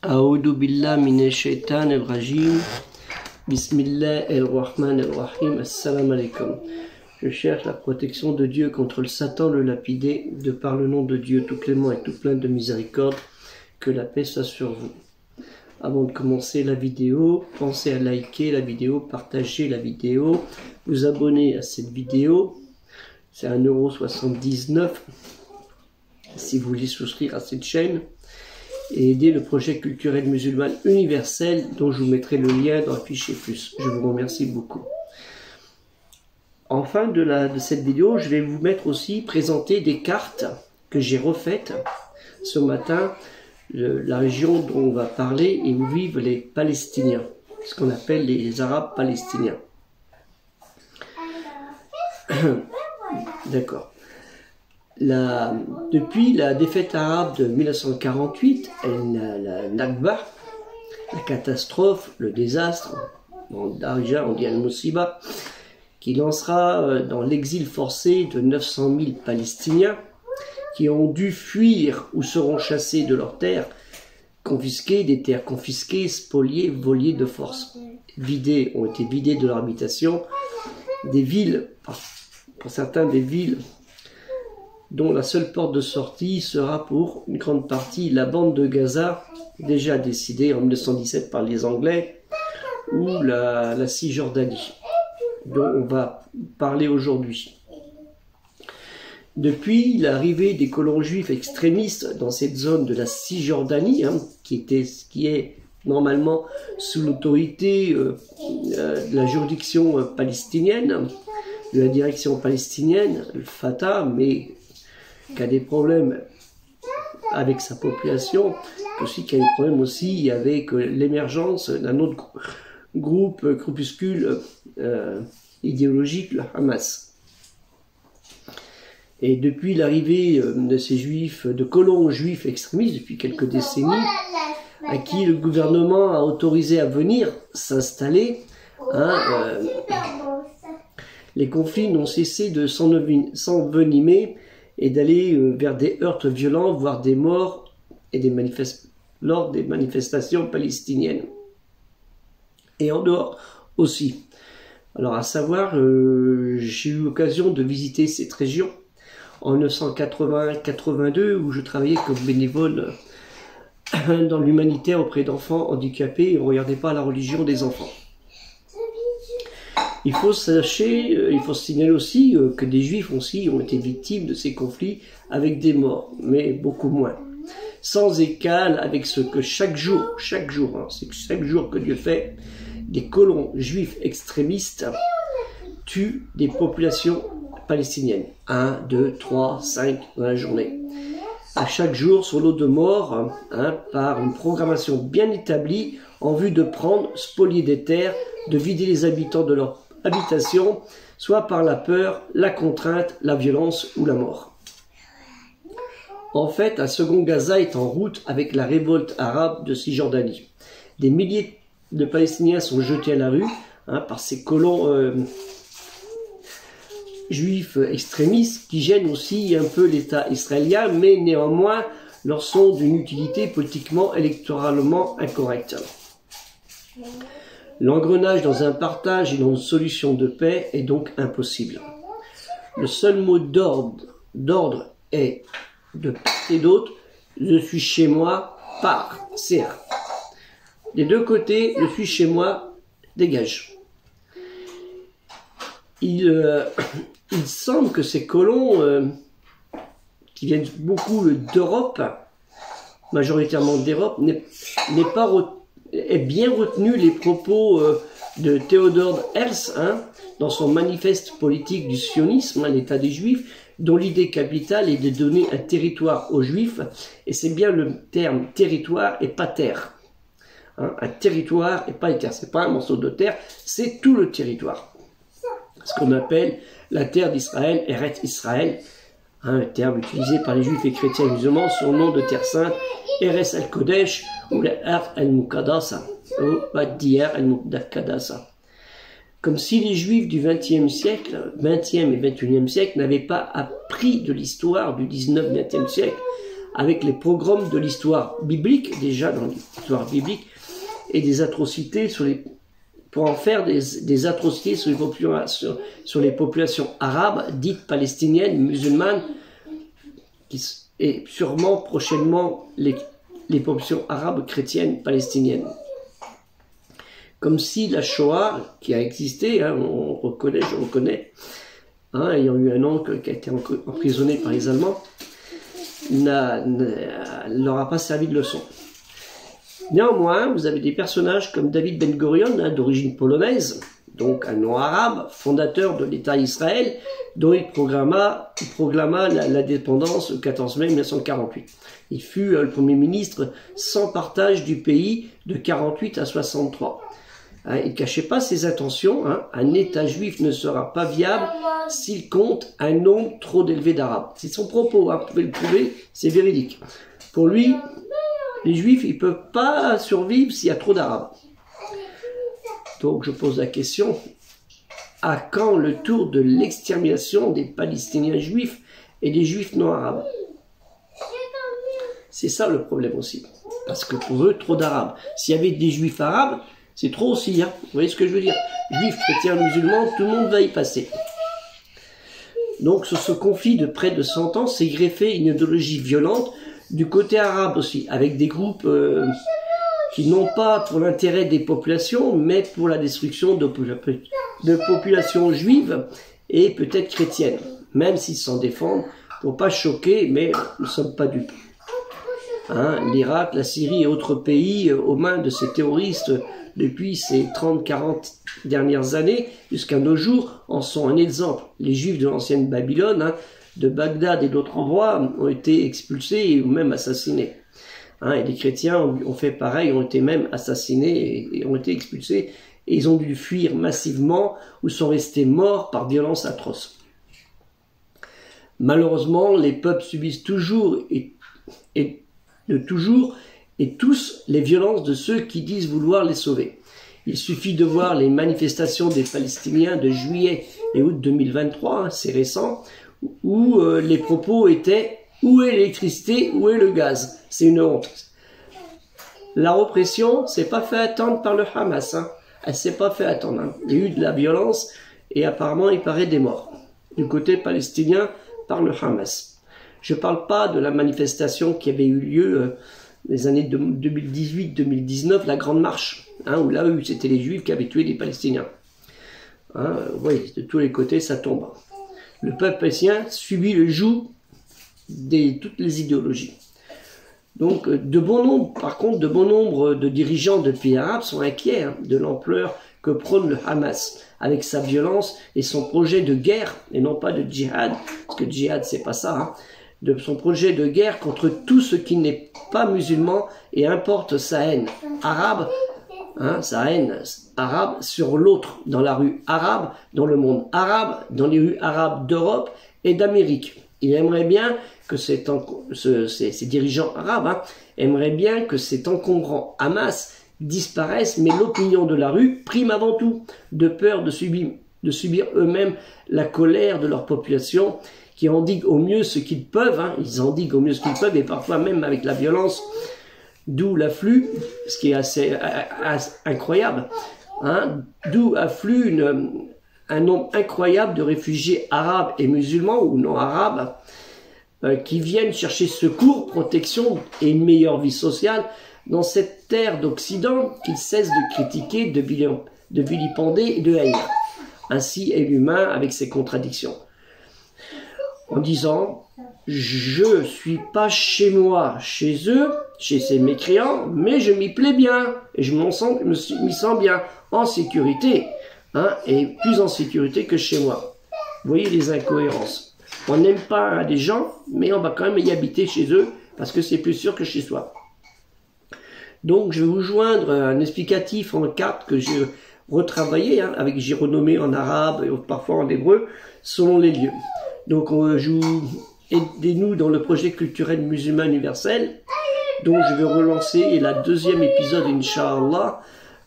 A'oudou billah minash shaitanir rajim. Bismillahirrahmanirrahim. Assalamu alaikum. Je cherche la protection de Dieu contre le Satan, le lapidé, de par le nom de Dieu tout clément et tout plein de miséricorde. Que la paix soit sur vous. Avant de commencer la vidéo, pensez à liker la vidéo, partager la vidéo, vous abonner à cette vidéo. C'est 1,79 € si vous voulez souscrire à cette chaîne et aider le projet culturel musulman universel dont je vous mettrai le lien dans Afficher Plus. Je vous remercie beaucoup. En fin de cette vidéo, je vais vous mettre aussi présenter des cartes que j'ai refaites ce matin, la région dont on va parler et où vivent les Palestiniens, ce qu'on appelle les Arabes palestiniens. D'accord. Depuis la défaite arabe de 1948, la Nakba, la catastrophe, le désastre, en Darija on dit Al-Musiba, qui lancera dans l'exil forcé de 900 000 Palestiniens qui ont dû fuir ou seront chassés de leurs terres, confisqués, des terres confisquées, spoliées, volées de force. Ont été vidées de leur habitation, des villes, pour certains des villes, dont la seule porte de sortie sera pour une grande partie la bande de Gaza, déjà décidée en 1917 par les Anglais, ou la Cisjordanie, dont on va parler aujourd'hui. Depuis l'arrivée des colons juifs extrémistes dans cette zone de la Cisjordanie, qui est normalement sous l'autorité de la juridiction palestinienne, de la direction palestinienne, le Fatah, mais qui a des problèmes avec sa population, aussi qui a des problèmes aussi avec l'émergence d'un autre groupuscule idéologique, le Hamas. Et depuis l'arrivée de ces juifs, de colons juifs extrémistes, depuis quelques décennies, à qui le gouvernement a autorisé à venir s'installer, les conflits n'ont cessé de s'envenimer et d'aller vers des heurts violents, voire des morts et lors des manifestations palestiniennes. Et en dehors aussi. Alors à savoir, j'ai eu l'occasion de visiter cette région en 1980-82 où je travaillais comme bénévole dans l'humanitaire auprès d'enfants handicapés et on ne regardait pas la religion des enfants. Il faut signaler aussi que des juifs aussi ont été victimes de ces conflits avec des morts, mais beaucoup moins. Sans égal avec ce que chaque jour, c'est chaque jour que Dieu fait, des colons juifs extrémistes tuent des populations palestiniennes. 1, 2, 3, 5 dans la journée. À chaque jour, sur l'eau de mort, par une programmation bien établie en vue de prendre, spolier des terres, de vider les habitants de leur habitation, soit par la peur, la contrainte, la violence ou la mort. En fait, un second Gaza est en route avec la révolte arabe de Cisjordanie. Des milliers de Palestiniens sont jetés à la rue par ces colons juifs extrémistes qui gênent aussi un peu l'État israélien, mais néanmoins leur sont d'une utilité politiquement, électoralement incorrecte. L'engrenage dans un partage et dans une solution de paix est donc impossible. Le seul mot d'ordre est de part et d'autre, je suis chez moi, pars, serre. Des deux côtés, je suis chez moi, dégage. Il semble que ces colons, qui viennent beaucoup d'Europe, majoritairement d'Europe, ait bien retenu les propos de Theodor Herzl dans son manifeste politique du sionisme, l'État des Juifs, dont l'idée capitale est de donner un territoire aux Juifs, et c'est bien le terme territoire et pas terre. Un territoire et pas une terre, c'est pas un morceau de terre, c'est tout le territoire. Ce qu'on appelle la terre d'Israël, Eretz Israël, un terme utilisé par les Juifs et chrétiens musulmans sur le nom de terre sainte, Eretz al-Kodesh ou la Eretz al-Muqaddasa, ou Diyar al-Muqaddasa. Comme si les Juifs du XXe siècle, 20e et 21e siècle, n'avaient pas appris de l'histoire du 19e, 20e siècle, avec les pogroms de l'histoire biblique, déjà dans l'histoire biblique, et des atrocités pour en faire des atrocités sur les populations arabes, dites palestiniennes, musulmanes, et sûrement prochainement les populations arabes chrétiennes palestiniennes. Comme si la Shoah, qui a existé, hein, je reconnais, hein, ayant eu un oncle qui a été emprisonné par les Allemands, leur a pas servi de leçon. Néanmoins, vous avez des personnages comme David Ben Gurion, hein, d'origine polonaise, donc un nom arabe, fondateur de l'État Israël, dont il proclama la dépendance le 14 mai 1948. Il fut le premier ministre sans partage du pays de 48 à 63. Hein, il ne cachait pas ses intentions. Hein. Un État juif ne sera pas viable s'il compte un nombre trop élevé d'Arabes. C'est son propos, hein, vous pouvez le prouver, c'est véridique. Pour lui, les Juifs, ils ne peuvent pas survivre s'il y a trop d'Arabes. Donc je pose la question, à quand le tour de l'extermination des Palestiniens juifs et des Juifs non arabes? C'est ça le problème aussi. Parce que pour eux, trop d'Arabes. S'il y avait des Juifs arabes, c'est trop aussi. Hein. Vous voyez ce que je veux dire? Juifs, chrétiens, musulmans, tout le monde va y passer. Donc sur ce conflit de près de 100 ans, s'est greffé une idéologie violente du côté arabe aussi, avec des groupes qui n'ont pas pour l'intérêt des populations, mais pour la destruction de populations juives et peut-être chrétiennes, même s'ils s'en défendent, pour pas choquer, mais nous ne sommes pas dupes. Hein, l'Irak, la Syrie et autres pays aux mains de ces terroristes depuis ces 30-40 dernières années, jusqu'à nos jours, en sont un exemple. Les Juifs de l'ancienne Babylone, hein, de Bagdad et d'autres endroits, ont été expulsés ou même assassinés. Hein, et les chrétiens ont fait pareil, ont été même assassinés et ont été expulsés, et ils ont dû fuir massivement ou sont restés morts par violences atroces. Malheureusement, les peuples subissent toujours et tous les violences de ceux qui disent vouloir les sauver. Il suffit de voir les manifestations des Palestiniens de juillet et août 2023, hein, c'est récent, où les propos étaient « Où est l'électricité? Où est le gaz ?» C'est une honte. La répression, c'est pas fait attendre par le Hamas. Hein. Elle s'est pas fait attendre. Hein. Il y a eu de la violence et apparemment il paraît des morts du côté palestinien par le Hamas. Je parle pas de la manifestation qui avait eu lieu les années 2018-2019, la Grande Marche, hein, où là c'était les Juifs qui avaient tué des Palestiniens. Hein, oui, de tous les côtés ça tombe. Le peuple palestinien subit le joug de toutes les idéologies. Donc, par contre, de bon nombre de dirigeants de pays arabes sont inquiets, hein, de l'ampleur que prône le Hamas, avec sa violence et son projet de guerre, et non pas de djihad, parce que djihad c'est pas ça, hein, de son projet de guerre contre tout ce qui n'est pas musulman et importe sa haine arabe, hein, sa haine arabe sur l'autre, dans la rue arabe, dans le monde arabe, dans les rues arabes d'Europe et d'Amérique. Il aimerait bien que ces dirigeants arabes, hein, aimeraient bien que cet encombrant Hamas disparaisse, mais l'opinion de la rue prime avant tout, de peur de subir eux-mêmes la colère de leur population, qui endiguent au mieux ce qu'ils peuvent, hein, ils endiguent au mieux ce qu'ils peuvent, et parfois même avec la violence, d'où l'afflux, ce qui est assez incroyable, hein, d'où afflue un nombre incroyable de réfugiés arabes et musulmans, ou non arabes, qui viennent chercher secours, protection et une meilleure vie sociale dans cette terre d'Occident qu'ils cessent de critiquer, de vilipender et de haïr. Ainsi est l'humain avec ses contradictions. En disant, je suis pas chez moi, chez eux, chez ces mécréants, mais je m'y plais bien, et je m'y sens bien, en sécurité, hein, et plus en sécurité que chez moi. Vous voyez les incohérences. On n'aime pas des gens, mais on va quand même y habiter chez eux, parce que c'est plus sûr que chez soi. Donc je vais vous joindre un explicatif en carte que j'ai retravaillé, hein, j'ai renommé en arabe et parfois en hébreu, selon les lieux. Donc aidez-nous dans le projet culturel musulman universel, dont je vais relancer la deuxième épisode, Inch'Allah,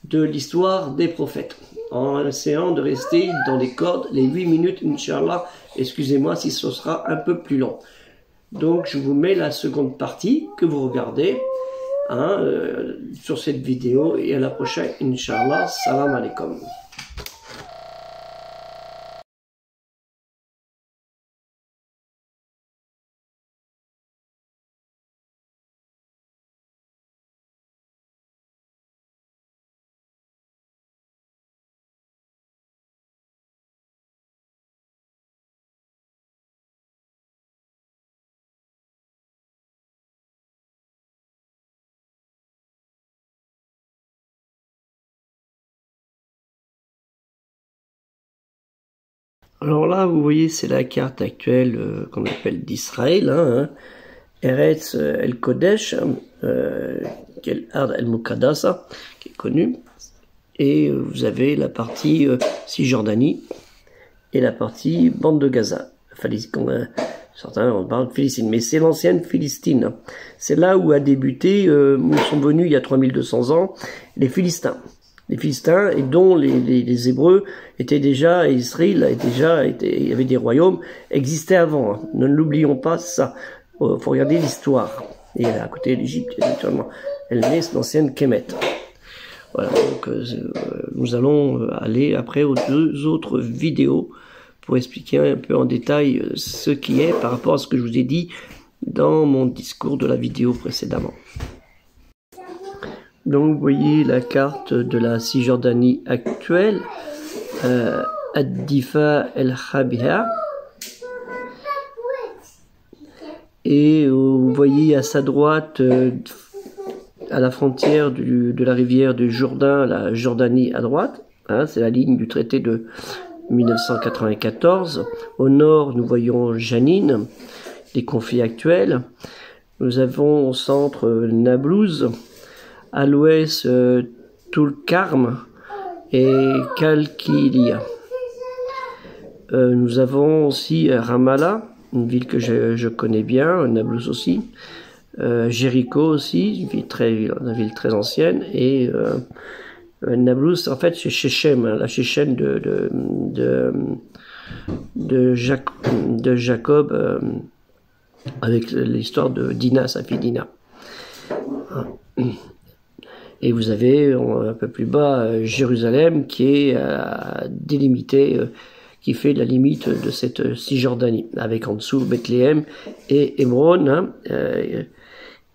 de l'histoire des prophètes, en essayant de rester dans les cordes, les 8 minutes, Inch'Allah. Excusez-moi si ce sera un peu plus long. Donc je vous mets la seconde partie que vous regardez sur cette vidéo, et à la prochaine, Inch'Allah. Salam alaikum. Alors là, vous voyez, c'est la carte actuelle qu'on appelle d'Israël, Eretz El Kodesh, El Muqaddasa, qui est connue. Et vous avez la partie Cisjordanie et la partie bande de Gaza. Certains on parle de Philistine, mais c'est l'ancienne Philistine. C'est là où a débuté, où sont venus il y a 3200 ans, les Philistins. Les Philistins, et dont les Hébreux étaient déjà, et Israël il y avait des royaumes, existaient avant. Ne l'oublions pas, ça. Faut regarder l'histoire. Et à côté de l'Égypte, naturellement. Elle naît, c'est l'ancienne Kemet. Voilà, donc nous allons aller après aux 2 autres vidéos pour expliquer un peu en détail ce qui est par rapport à ce que je vous ai dit dans mon discours de la vidéo précédemment. Donc vous voyez la carte de la Cisjordanie actuelle, Ad-Difa El-Khabia, et vous voyez à sa droite, à la frontière de la rivière du Jourdain, la Jordanie à droite, c'est la ligne du traité de 1994. Au nord, nous voyons Janine, les conflits actuels. Nous avons au centre Nablouz, à l'ouest Tulkarm et Kalkilia. Nous avons aussi Ramallah, une ville que je connais bien, Nablouz aussi. Jéricho aussi, une ville très ancienne, et Nablouz, en fait, c'est Shechem, la Shechem de Jacob, avec l'histoire de Dina, sa fille Dina. Et vous avez un peu plus bas Jérusalem qui est délimité, qui fait la limite de cette Cisjordanie, avec en dessous Bethléem et Hébron,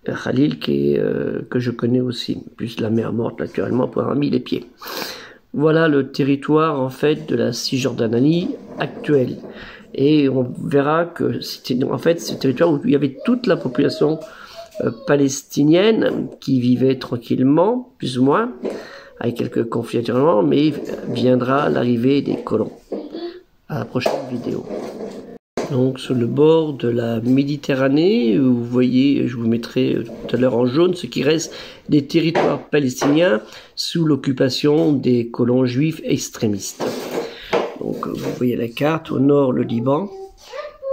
Khalil que je connais aussi, plus la mer Morte naturellement pour avoir mis les pieds. Voilà le territoire en fait de la Cisjordanie actuelle. Et on verra que c'était en fait ce territoire où il y avait toute la population palestinienne qui vivait tranquillement, plus ou moins, avec quelques conflits naturellement, mais viendra l'arrivée des colons. À la prochaine vidéo. Donc sur le bord de la Méditerranée, vous voyez, je vous mettrai tout à l'heure en jaune, ce qui reste des territoires palestiniens sous l'occupation des colons juifs extrémistes. Donc vous voyez la carte, au nord le Liban,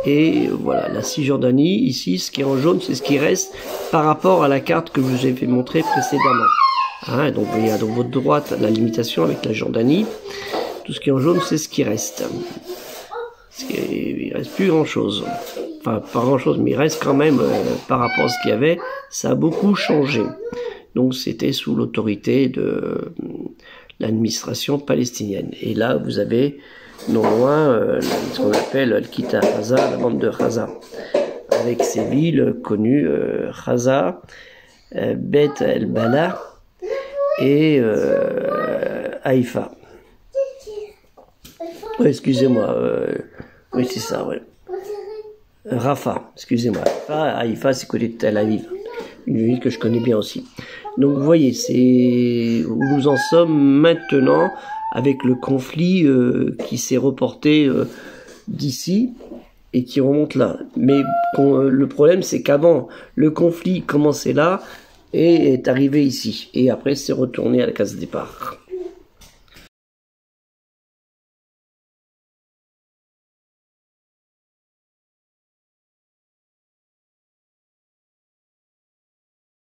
et voilà la Cisjordanie, ici ce qui est en jaune c'est ce qui reste par rapport à la carte que je vous ai fait montrer précédemment. Donc vous voyez à votre droite la limitation avec la Jordanie, tout ce qui est en jaune c'est ce qui reste. Il reste plus grand chose, enfin pas grand chose, mais il reste quand même par rapport à ce qu'il y avait, ça a beaucoup changé. Donc c'était sous l'autorité de l'administration palestinienne. Et là vous avez non loin ce qu'on appelle Al-Kita Haza, la bande de Haza, avec ces villes connues, Haza, Beth el-Bala et Haïfa. Oui, excusez-moi. Oui, c'est ça, ouais. Rafah, excusez-moi. Haïfa, c'est côté de Tel Aviv. Une ville que je connais bien aussi. Donc, vous voyez, c'est où nous en sommes maintenant avec le conflit qui s'est reporté d'ici et qui remonte là. Mais le problème, c'est qu'avant, le conflit commençait là et est arrivé ici. Et après, c'est retourné à la case départ.